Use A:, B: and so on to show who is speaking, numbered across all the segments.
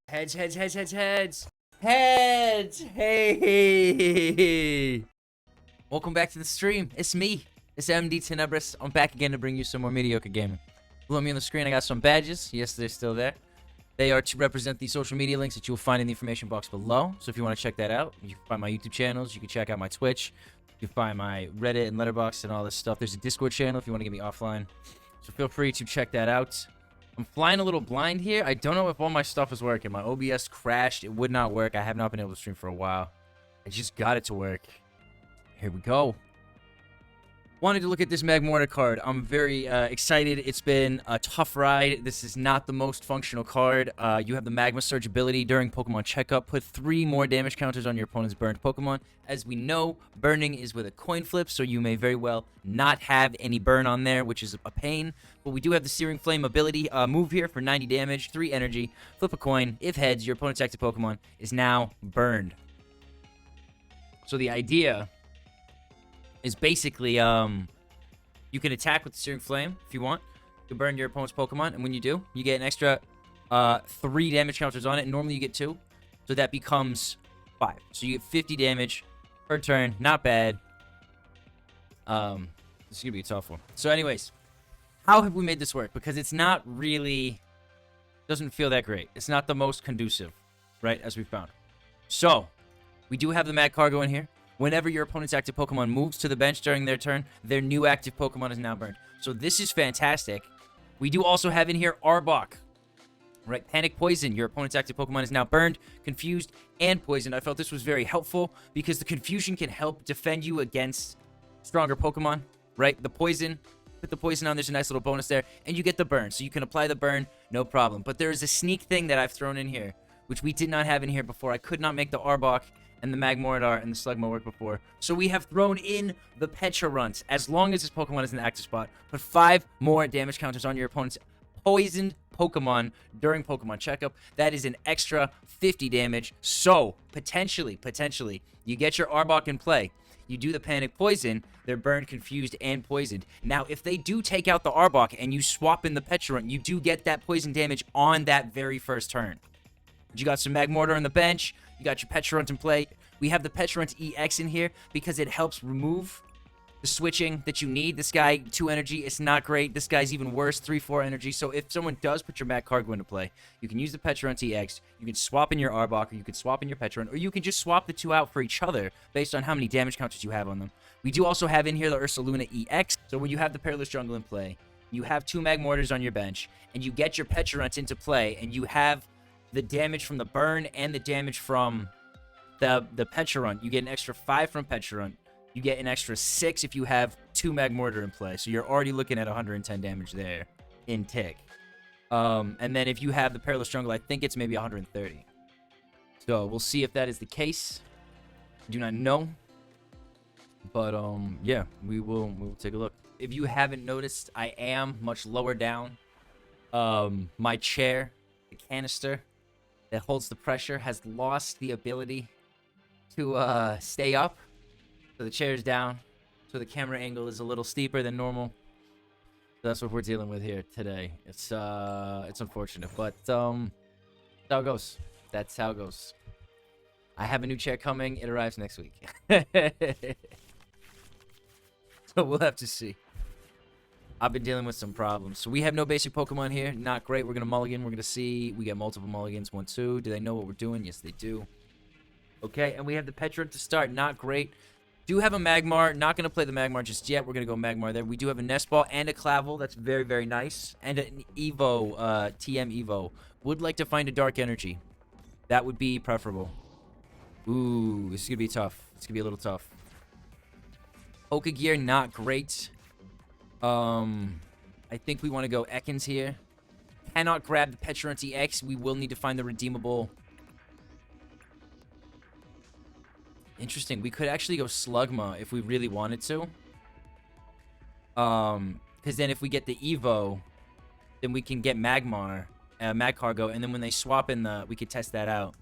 A: Heads, heads, heads, heads, heads. Heads! Hey! Welcome back to the stream. It's me. It's MDTenebris. I'm back again to bring you some more mediocre gaming. Below me on the screen, I got some badges. Yes, they're still there. They are to represent the social media links that you will find in the information box below. So if you want to check that out, you can find my YouTube channels. You can check out my Twitch. You can find my Reddit and Letterboxd and all this stuff. There's a Discord channel if you want to get me offline. So feel free to check that out. I'm flying a little blind here. I don't know if all my stuff is working. My OBS crashed. It would not work. I have not been able to stream for a while. I just got it to work. Here we go. Wanted to look at this Magmortar card. I'm very excited. It's been a tough ride. This is not the most functional card. You have the Magma Surge ability during Pokemon Checkup. Put 3 more damage counters on your opponent's burned Pokemon. As we know, burning is with a coin flip, so you may very well not have any burn on there, which is a pain. But we do have the Searing Flame ability move here for 90 damage, 3 energy. Flip a coin. If heads, your opponent's active Pokemon is now burned. So the idea is basically, you can attack with the Searing Flame if you want. You burn your opponent's Pokemon, and when you do, you get an extra 3 damage counters on it. Normally you get 2, so that becomes 5. So you get 50 damage per turn. Not bad. This is gonna be a tough one. So anyways, how have we made this work? Because it's not really, doesn't feel that great. It's not the most conducive, right, as we found. So we do have the Magcargo in here. Whenever your opponent's active Pokemon moves to the bench during their turn, their new active Pokemon is now burned. So this is fantastic. We do also have in here Arbok. Right, Panic Poison. Your opponent's active Pokemon is now burned, confused, and poisoned. I felt this was very helpful because the confusion can help defend you against stronger Pokemon. Right, the poison, put the poison on, there's a nice little bonus there, and you get the burn. So you can apply the burn, no problem. But there is a sneak thing that I've thrown in here, which we did not have in here before. I could not make the Arbok and the Magmortar and the Slugma work before. So we have thrown in the Pecharunt. As long as this Pokemon is in the active spot, put 5 more damage counters on your opponent's poisoned Pokemon during Pokemon Checkup. That is an extra 50 damage. So, potentially, you get your Arbok in play. You do the Panic Poison, they're burned, confused, and poisoned. Now, if they do take out the Arbok and you swap in the Pecharunt, you do get that poison damage on that very first turn. You got some Magmortar on the bench. You got your Pecharunt in play. We have the Pecharunt EX in here because it helps remove the switching that you need. This guy, 2 energy, it's not great. This guy's even worse, 3-4 energy. So if someone does put your Magcargo into play, you can use the Pecharunt EX. You can swap in your Arbok, or you can swap in your Pecharunt, or you can just swap the 2 out for each other based on how many damage counters you have on them. We do also have in here the Ursaluna EX. So when you have the Perilous Jungle in play, you have 2 Magmortars on your bench, and you get your Pecharunt into play, and you have the damage from the burn and the damage from the Pecharunt. You get an extra 5 from Pecharunt. You get an extra 6 if you have 2 Magmortar in play. So you're already looking at 110 damage there in tick. And then if you have the Perilous Jungle, I think it's maybe 130. So we'll see if that is the case. Do not know. But yeah, we'll take a look. If you haven't noticed, I am much lower down. My chair, the canister that holds the pressure, has lost the ability to stay up. So the chair's down, so the camera angle is a little steeper than normal. So that's what we're dealing with here today. It's unfortunate, but that's how it goes. That's how it goes. I have a new chair coming. It arrives next week. So we'll have to see. I've been dealing with some problems. So we have no basic Pokemon here. Not great. We're going to mulligan. We're going to see. We get multiple mulligans. 1, 2. Do they know what we're doing? Yes, they do. Okay, and we have the Pecharunt to start. Not great. Do have a Magmar. Not going to play the Magmar just yet. We're going to go Magmar there. We do have a Nest Ball and a Clavell. That's very, very nice. And an Evo, TM Evo. Would like to find a Dark Energy. That would be preferable. Ooh, this is going to be tough. It's going to be a little tough. Pokégear, not great. I think we want to go Ekans here. Cannot grab the Pecharunt EX. We will need to find the redeemable. Interesting. We could actually go Slugma if we really wanted to. Because then if we get the Evo, then we can get Magmar, Magcargo, and then when they swap in we could test that out.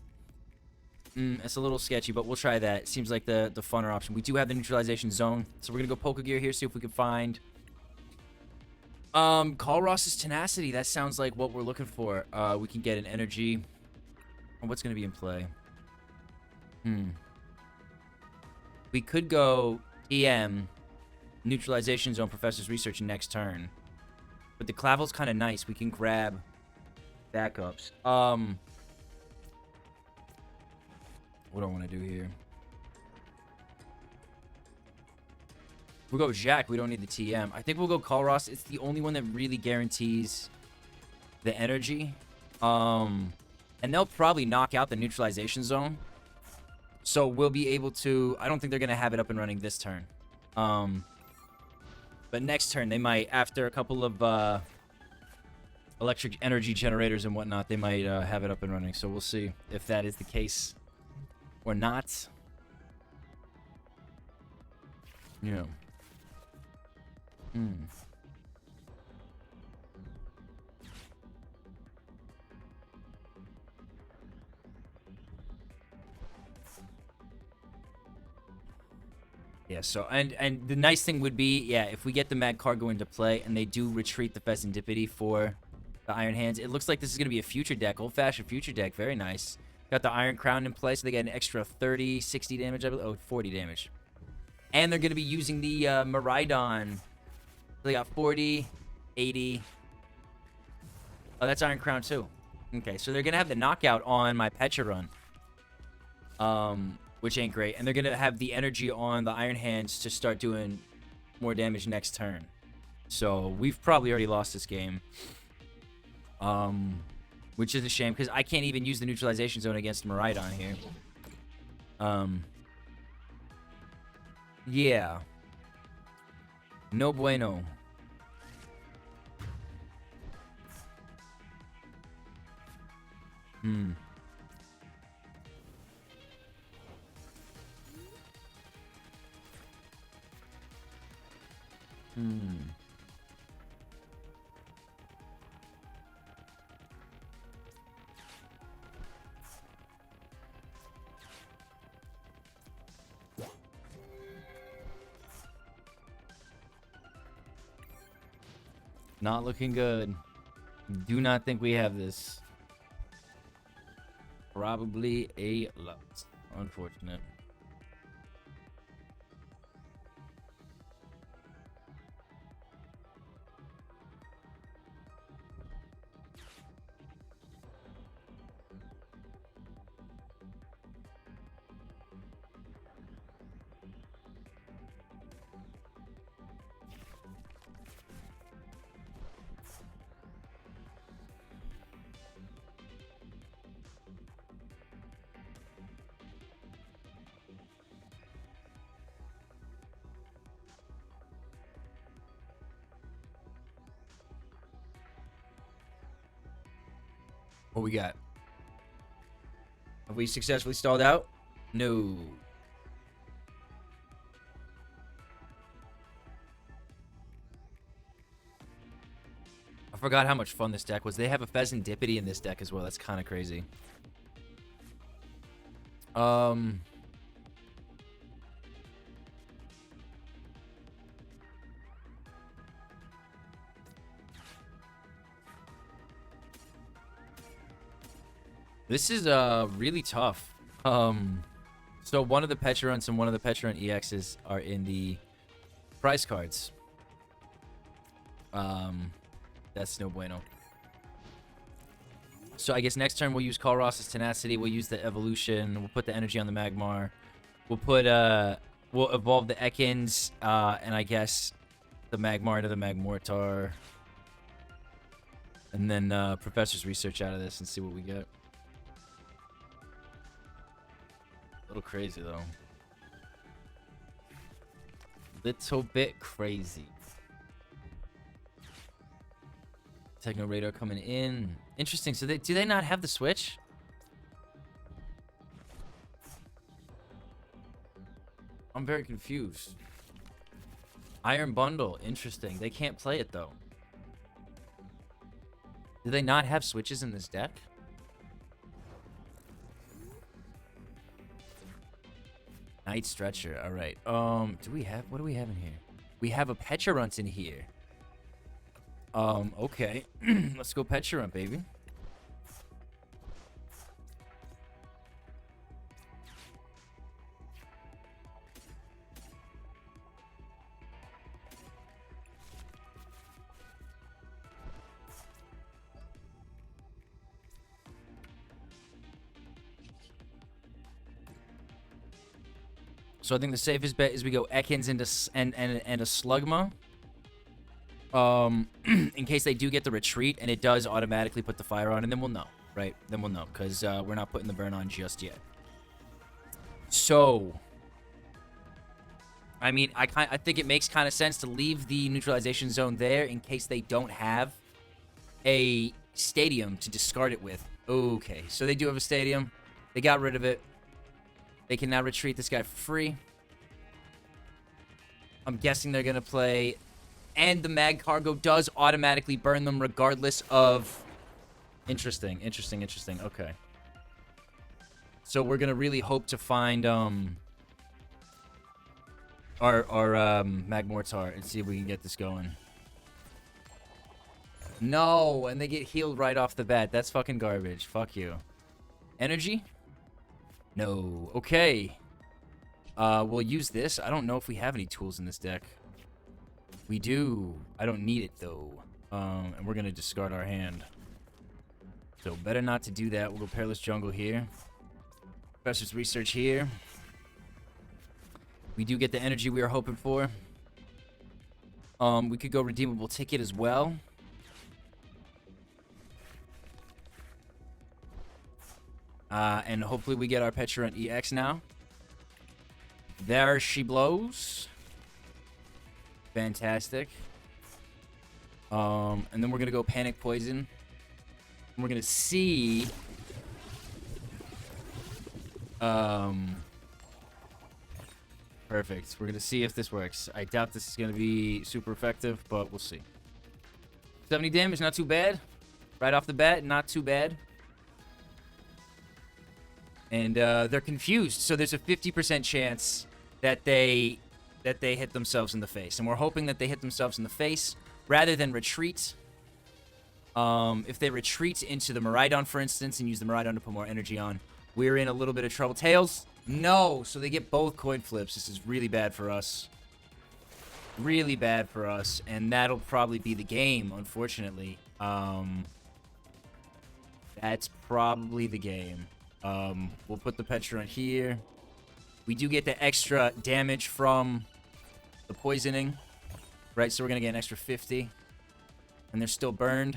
A: It's a little sketchy, but we'll try that. Seems like the funner option. We do have the Neutralization Zone, so we're gonna go Pokégear here, see if we can find Colress's Tenacity. That sounds like what we're looking for. We can get an energy. What's going to be in play? We could go EM, Neutralization Zone, Professor's Research next turn. But the Clavell's kind of nice. We can grab backups. What do I want to do here? We'll go Jacq. We don't need the TM. I think we'll go Colress. It's the only one that really guarantees the energy. And they'll probably knock out the Neutralization Zone. So we'll be able to... I don't think they're going to have it up and running this turn. But next turn, they might, after a couple of electric energy generators and whatnot, they might have it up and running. So we'll see if that is the case or not. Yeah. Yeah, so, and the nice thing would be, yeah, if we get the Magcargo into play and they do retreat the Pheasantipity for the Iron Hands, it looks like this is going to be a future deck, old-fashioned future deck, very nice. Got the Iron Crown in play, so they get an extra 30, 60 damage, I believe. Oh, 40 damage. And they're going to be using the Miraidon. They got 40, 80. Oh, that's Iron Crown, too. Okay, so they're going to have the knockout on my Pecharunt. Which ain't great. And they're going to have the energy on the Iron Hands to start doing more damage next turn. So we've probably already lost this game. Which is a shame, because I can't even use the Neutralization Zone against Miraidon here. Yeah. No bueno. Not looking good. Do not think we have this. Probably a lot. Unfortunate. What we got? Have we successfully stalled out? No. I forgot how much fun this deck was. They have a Pheasantipity in this deck as well. That's kind of crazy. This is really tough. So one of the Pecharunts and one of the Pecharunt EXs are in the prize cards. That's no bueno. So I guess next turn we'll use Colress's Tenacity. We'll use the Evolution. We'll put the energy on the Magmar. We'll put we'll evolve the Ekans and I guess the Magmar to the Magmortar. And then Professor's Research out of this and see what we get. A little crazy, though. Little bit crazy. Techno Radar coming in. Interesting. So do they not have the Switch? I'm very confused. Iron Bundle. Interesting. They can't play it, though. Do they not have Switches in this deck? Night Stretcher. All right. Do we have... What do we have in here? We have a Pecharunt in here. Okay. Let's go Pecharunt, baby. So I think the safest bet is we go Ekans into and a Slugma. In case they do get the retreat and it does automatically put the fire on, and then we'll know, right? Then we'll know, because we're not putting the burn on just yet. So, I mean, I think it makes kind of sense to leave the neutralization zone there in case they don't have a stadium to discard it with. Okay, so they do have a stadium. They got rid of it. They can now retreat this guy for free. I'm guessing they're going to play... And the Magcargo does automatically burn them regardless of... Interesting. Okay. So we're going to really hope to find our Magmortar and see if we can get this going. No, and they get healed right off the bat. That's fucking garbage. Fuck you. Energy? No. Okay. We'll use this. I don't know if we have any tools in this deck. We do. I don't need it, though. And we're going to discard our hand. So, better not to do that. We'll go Perilous Jungle here. Professor's Research here. We do get the energy we were hoping for. We could go Redeemable Ticket as well. And hopefully we get our Pecharunt EX now. There she blows. Fantastic. And then we're going to go Panic Poison. And we're going to see... Perfect. We're going to see if this works. I doubt this is going to be super effective, but we'll see. 70 damage, not too bad. Right off the bat, not too bad. And they're confused, so there's a 50% chance that they hit themselves in the face. And we're hoping that they hit themselves in the face rather than retreat. If they retreat into the Miraidon, for instance, and use the Miraidon to put more energy on, we're in a little bit of trouble. Tails? No! So they get both coin flips. This is really bad for us. Really bad for us. And that'll probably be the game, unfortunately. That's probably the game. We'll put the Pecharunt here. We do get the extra damage from the poisoning. Right, so we're going to get an extra 50. And they're still burned.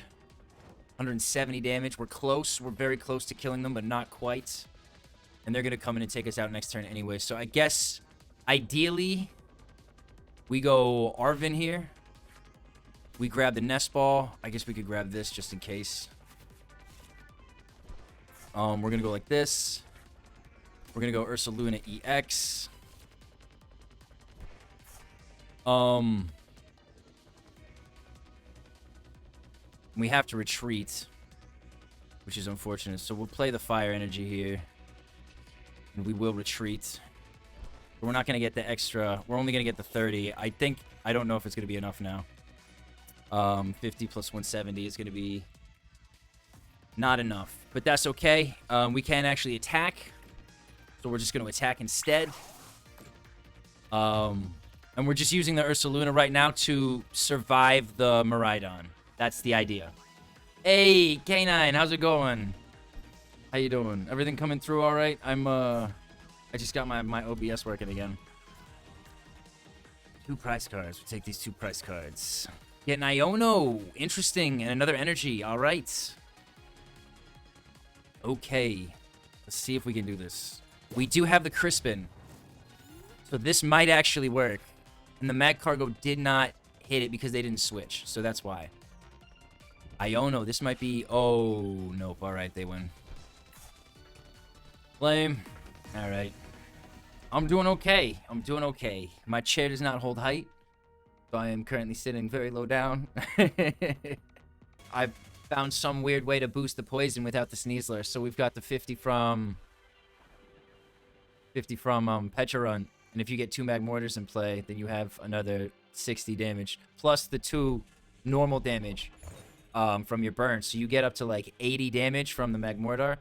A: 170 damage. We're close. We're very close to killing them, but not quite. And they're going to come in and take us out next turn anyway. So I guess, ideally, we go Arven here. We grab the Nest Ball. I guess we could grab this just in case. We're going to go like this. We're going to go Ursaluna EX. We have to retreat, which is unfortunate. So we'll play the Fire Energy here. And we will retreat. But we're not going to get the extra. We're only going to get the 30. I don't know if it's going to be enough now. 50 plus 170 is going to be not enough. But that's okay. We can actually attack. So we're just going to attack instead. And we're just using the Ursaluna right now to survive the Miraidon. That's the idea. Hey, K9, how's it going? How you doing? Everything coming through all right? I just got my OBS working again. 2 prize cards. We'll take these 2 prize cards. Get an Iono. Interesting. And another energy. All right. Okay. Let's see if we can do this. We do have the Crispin. So this might actually work. And the Magcargo did not hit it because they didn't switch. So that's why. Iono. This might be... Oh, nope. All right. They win. Lame. All right. I'm doing okay. I'm doing okay. My chair does not hold height. So I am currently sitting very low down. I've found some weird way to boost the poison without the Sneasler. So we've got the 50 from Pecharunt. And if you get 2 Magmortars in play, then you have another 60 damage. Plus the 2 normal damage from your burn. So you get up to like 80 damage from the Magmortar.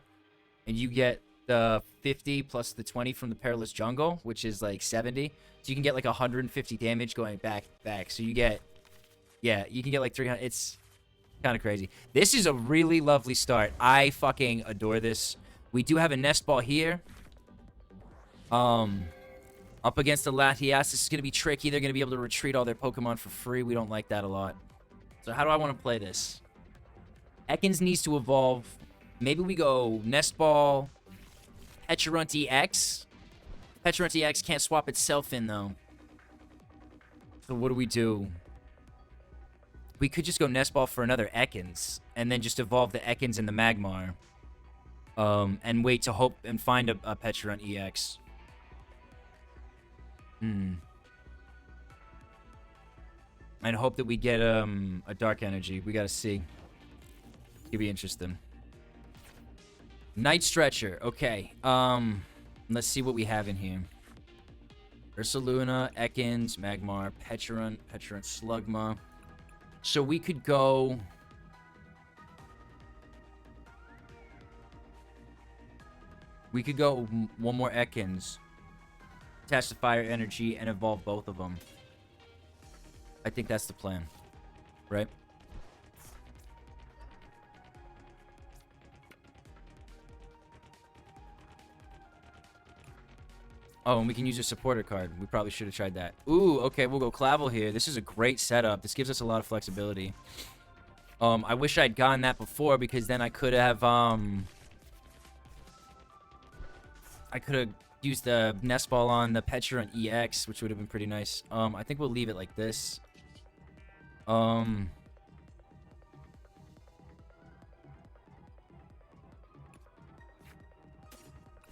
A: And you get the 50 plus the 20 from the Perilous Jungle, which is like 70. So you can get like 150 damage going back. So you get, yeah, you can get like 300. It's kind of crazy. This is a really lovely start. I fucking adore this. We do have a Nest Ball here. Up against the Latias, this is going to be tricky. They're going to be able to retreat all their Pokemon for free. We don't like that a lot. So how do I want to play this? Ekans needs to evolve. Maybe we go Nest Ball, Pecharunt EX. Pecharunt EX can't swap itself in, though. So what do? We could just go Nest Ball for another Ekans, and then just evolve the Ekans and the Magmar. And wait to hope and find a Pecharunt EX. And hope that we get a Dark Energy. We gotta see. Could be interesting. Night Stretcher. Okay. Let's see what we have in here. Ursaluna, Ekans, Magmar, Pecharunt, Slugma. So we could go... We could go one more Ekans. Attach the Fire Energy and evolve both of them. I think that's the plan. Right? Oh, and we can use a supporter card. We probably should have tried that. Ooh, okay, we'll go Clavell here. This is a great setup. This gives us a lot of flexibility. I wish I'd gotten that before, because then I could have, used the Nest Ball on the Pecharunt EX, which would have been pretty nice. I think we'll leave it like this.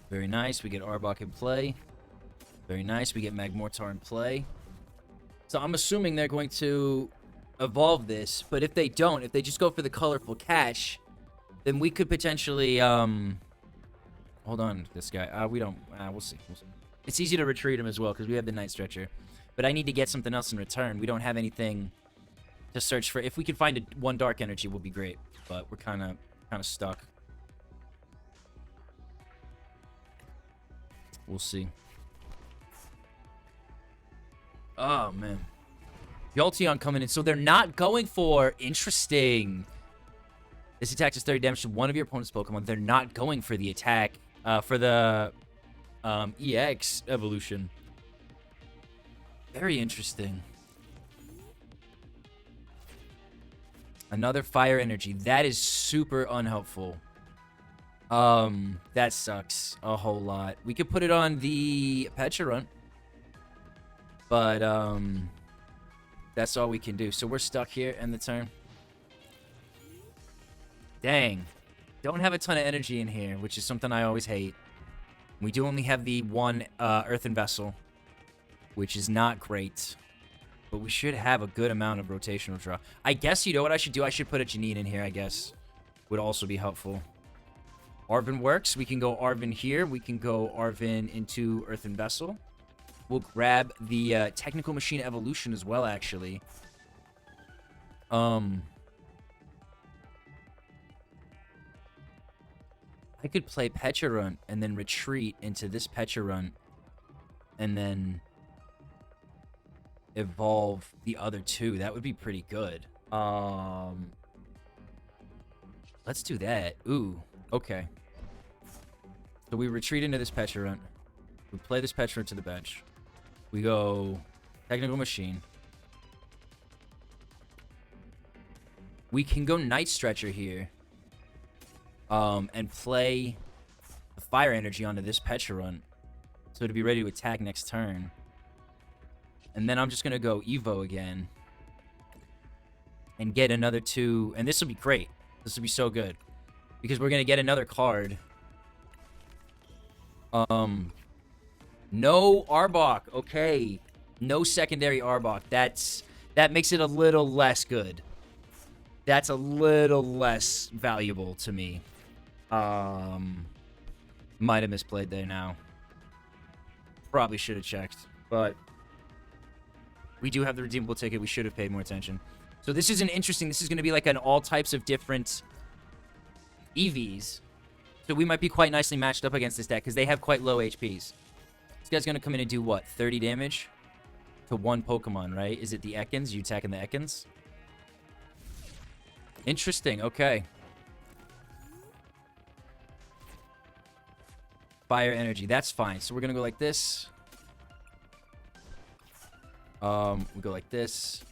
A: Very nice. We get Arbok in play. Very nice. We get Magmortar in play. So I'm assuming they're going to evolve this, but if they don't, if they just go for the colorful catch, then we could potentially, hold on, this guy. We'll see. We'll see. It's easy to retreat him as well, because we have the Night Stretcher. But I need to get something else in return. We don't have anything to search for. If we could find one Dark Energy, would be great. But we're kind of stuck. We'll see. Oh, man. Jolteon coming in. So they're not going for... Interesting. This attack does 30 damage to one of your opponent's Pokemon. They're not going for the attack. For the EX evolution. Very interesting. Another Fire Energy. That is super unhelpful. That sucks a whole lot. We could put it on the Pecharunt. But, that's all we can do. So we're stuck here in the turn. Dang. Don't have a ton of energy in here, which is something I always hate. We do only have the one, Earthen Vessel, which is not great. But we should have a good amount of rotational draw. I guess, you know what I should do? I should put a Janine in here, I guess. Would also be helpful. Arven works. We can go Arven here. We can go Arven into Earthen Vessel. We'll grab the Technical Machine Evolution as well, actually. I could play Pecharunt and then retreat into this Pecharunt. And then evolve the other two. That would be pretty good. Let's do that. Ooh, okay. So we retreat into this Pecharunt. We play this Pecharunt to the bench. We go Technical Machine. We can go Night Stretcher here. And play the Fire Energy onto this Pecharunt. So to be ready to attack next turn. And then I'm just going to go Evo again. And get another two. And this will be great. This will be so good. Because we're going to get another card. No Arbok. Okay. No secondary Arbok. That makes it a little less good. That's a little less valuable to me. Might have misplayed there now. Probably should have checked. But we do have the redeemable ticket. We should have paid more attention. So this is an interesting... This is going to be like an all types of different EVs. So we might be quite nicely matched up against this deck because they have quite low HPs. This guy's going to come in and do what? 30 damage to one Pokemon, right? Is it the Ekans? You attacking the Ekans? Interesting. Okay. Fire Energy. That's fine. So we're going to go like this. We go like this.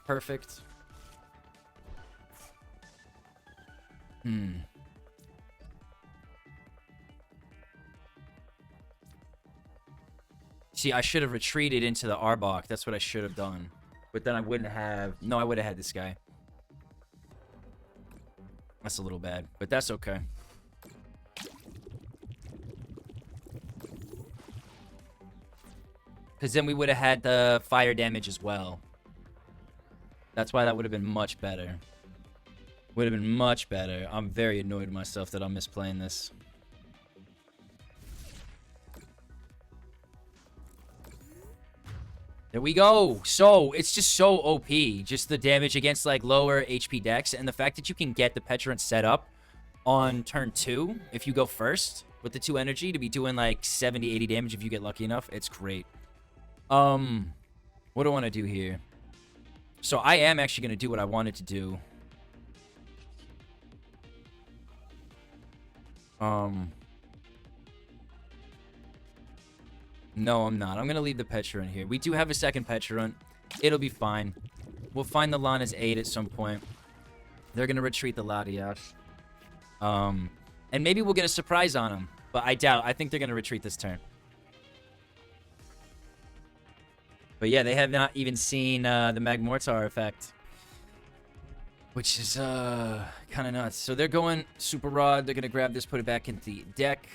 A: Perfect. See, I should have retreated into the Arbok. That's what I should have done. But then I wouldn't have... No, I would have had this guy. That's a little bad, but that's okay. Because then we would have had the fire damage as well. That's why that would have been much better. Would have been much better. I'm very annoyed with myself that I'm misplaying this. There we go. So, it's just so OP. Just the damage against, like, lower HP decks. And the fact that you can get the Pecharunt set up on turn 2, if you go first, with the 2 energy, to be doing, like, 70, 80 damage if you get lucky enough. It's great. What do I want to do here? So, I am actually going to do what I wanted to do. No, I'm not. I'm going to leave the Pecharunt here. We do have a second Pecharunt. It'll be fine. We'll find the Lana's 8 at some point. They're going to retreat the Latias. And maybe we'll get a surprise on them. But I doubt. I think they're going to retreat this turn. But yeah, they have not even seen the Magmortar effect. Which is kind of nuts. So they're going Super Rod. They're going to grab this, put it back into the deck.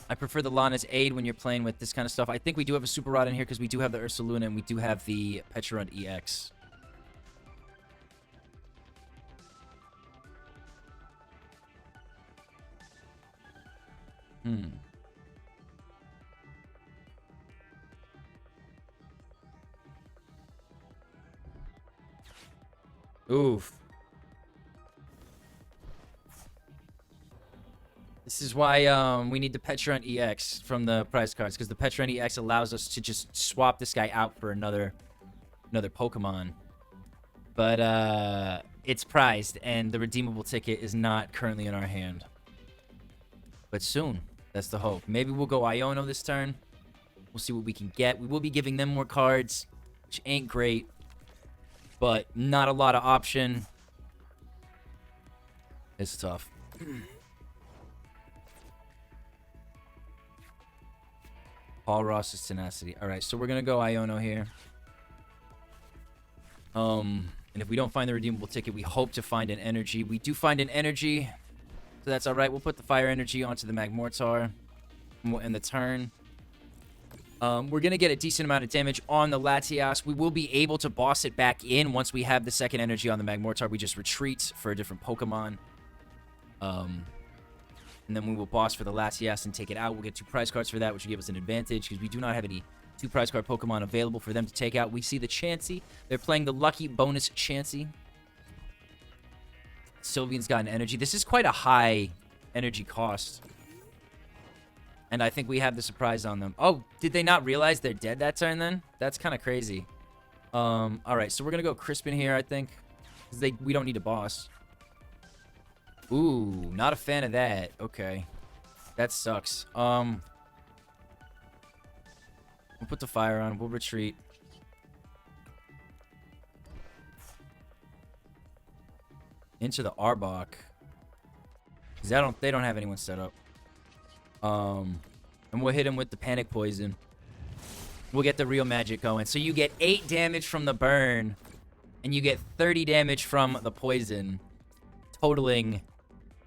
A: I prefer the Lana's Aid when you're playing with this kind of stuff. I think we do have a Super Rod in here because we do have the Ursaluna and we do have the Pecharunt EX. Oof. This is why we need the Pecharunt EX from the prize cards, because the Pecharunt EX allows us to just swap this guy out for another Pokemon. But it's prized, and the redeemable ticket is not currently in our hand. But soon, that's the hope. Maybe we'll go Iono this turn. We'll see what we can get. We will be giving them more cards, which ain't great, but not a lot of option. It's tough. Paul Ross's Tenacity. Alright, so we're going to go Iono here. And if we don't find the redeemable ticket, we hope to find an energy. We do find an energy, so that's alright. We'll put the fire energy onto the Magmortar and we'll end the turn. We're going to get a decent amount of damage on the Latias. We will be able to boss it back in once we have the second energy on the Magmortar. We just retreat for a different Pokemon. And then we will boss for the Latias and take it out. We'll get 2 prize cards for that, which will give us an advantage because we do not have any 2 prize card Pokemon available for them to take out. We see the Chansey. They're playing the lucky bonus Chansey. Sylveon's got an energy. This is quite a high energy cost. And I think we have the surprise on them. Oh, did they not realize they're dead that turn then? That's kind of crazy. Alright, so we're going to go Crispin here, I think. Because we don't need a boss. Ooh, not a fan of that. Okay. That sucks. We'll put the fire on. We'll retreat. Into the Arbok. Because they don't have anyone set up. And we'll hit him with the Panic Poison. We'll get the real magic going. So you get 8 damage from the burn. And you get 30 damage from the poison. Totaling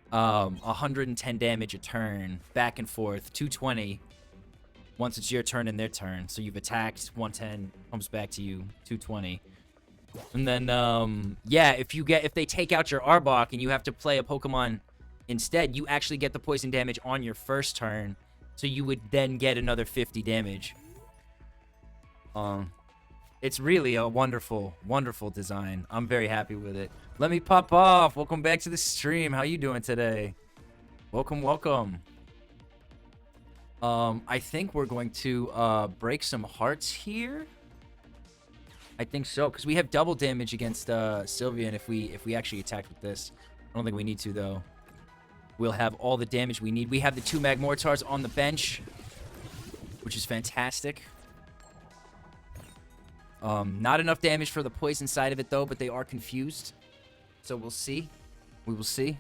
A: 110 damage a turn, back and forth, 220 once it's your turn and their turn. So you've attacked, 110 comes back to you, 220. And then yeah, if they take out your Arbok and you have to play a Pokemon instead, you actually get the poison damage on your first turn, so you would then get another 50 damage. It's really a wonderful, wonderful design. I'm very happy with it. Let me pop off. Welcome back to the stream. How you doing today? Welcome, welcome. I think we're going to break some hearts here. I think so, because we have double damage against Sylveon if we actually attack with this. I don't think we need to, though. We'll have all the damage we need. We have the 2 Magmortars on the bench, which is fantastic. Not enough damage for the poison side of it, though, but they are confused. So we'll see. We will see.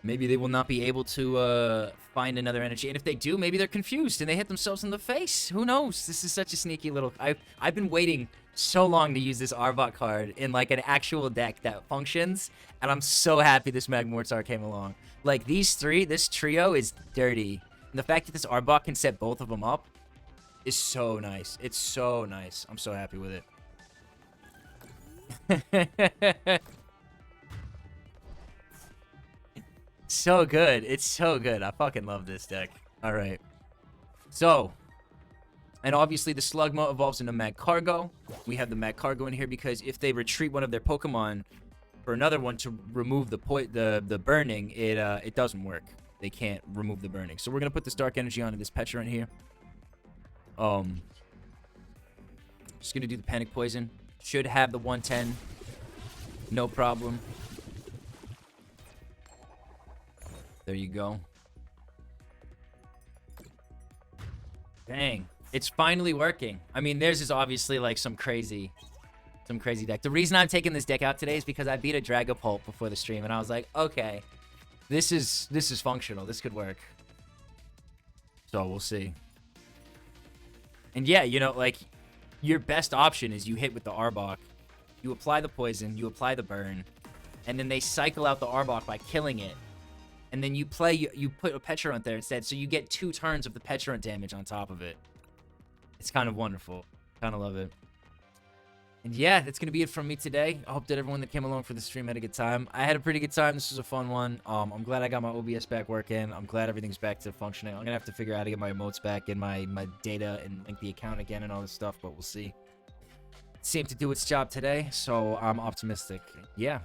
A: Maybe they will not be able to find another energy. And if they do, maybe they're confused and they hit themselves in the face. Who knows? This is such a sneaky little... I've been waiting so long to use this Arbok card in, like, an actual deck that functions. And I'm so happy this Magmortar came along. Like, these three, this trio is dirty. And the fact that this Arbok can set both of them up is so nice. It's so nice. I'm so happy with it. So good. It's so good. I fucking love this deck. All right. So, and obviously the Slugma evolves into Magcargo. We have the Magcargo in here because if they retreat one of their Pokemon for another one to remove the burning, it doesn't work. They can't remove the burning. So we're gonna put this Dark Energy onto this Pecharunt here. Just gonna do the Panic Poison. Should have the 110. No problem. There you go. Dang. It's finally working. I mean, theirs is obviously like some crazy deck. The reason I'm taking this deck out today is because I beat a Dragapult before the stream, and I was like, okay, this is functional. This could work. So we'll see. And yeah, you know, like, your best option is you hit with the Arbok. You apply the poison, you apply the burn, and then they cycle out the Arbok by killing it. And then you put a Pecharunt there instead, so you get 2 turns of the Pecharunt damage on top of it. It's kind of wonderful. Kind of love it. And yeah, that's going to be it from me today. I hope that everyone that came along for the stream had a good time. I had a pretty good time. This was a fun one. I'm glad I got my OBS back working. I'm glad everything's back to functioning. I'm going to have to figure out how to get my emotes back and my data and link the account again and all this stuff, but we'll see. It seemed to do its job today, so I'm optimistic. Yeah.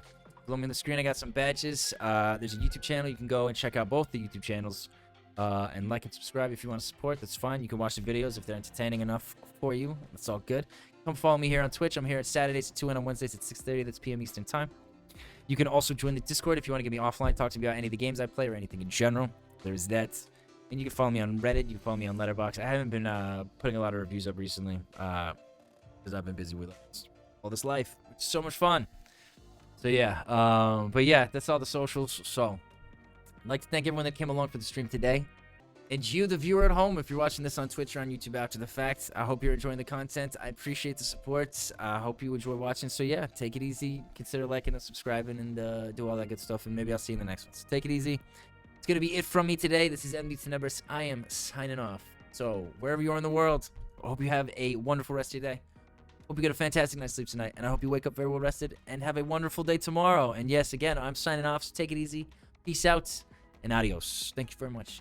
A: Below me on the screen, I got some badges. There's a YouTube channel. You can go and check out both the YouTube channels. And like and subscribe if you want to support. That's fine. You can watch the videos if they're entertaining enough for you. That's all good. Come follow me here on Twitch. I'm here at Saturdays at 2 and on Wednesdays at 6:30. That's p.m. Eastern Time. You can also join the Discord if you want to get me offline, talk to me about any of the games I play or anything in general. There's that. And you can follow me on Reddit. You can follow me on Letterboxd. I haven't been putting a lot of reviews up recently because I've been busy with all this life. It's so much fun. So yeah, but yeah, that's all the socials. So I'd like to thank everyone that came along for the stream today. And you, the viewer at home, if you're watching this on Twitch or on YouTube after the fact, I hope you're enjoying the content. I appreciate the support. I hope you enjoy watching. So yeah, take it easy. Consider liking and subscribing and do all that good stuff. And maybe I'll see you in the next one. So take it easy. It's going to be it from me today. This is MDTenebris. I am signing off. So wherever you are in the world, I hope you have a wonderful rest of your day. Hope you get a fantastic night's sleep tonight, and I hope you wake up very well rested and have a wonderful day tomorrow. And yes, again, I'm signing off, so take it easy. Peace out, and adios. Thank you very much.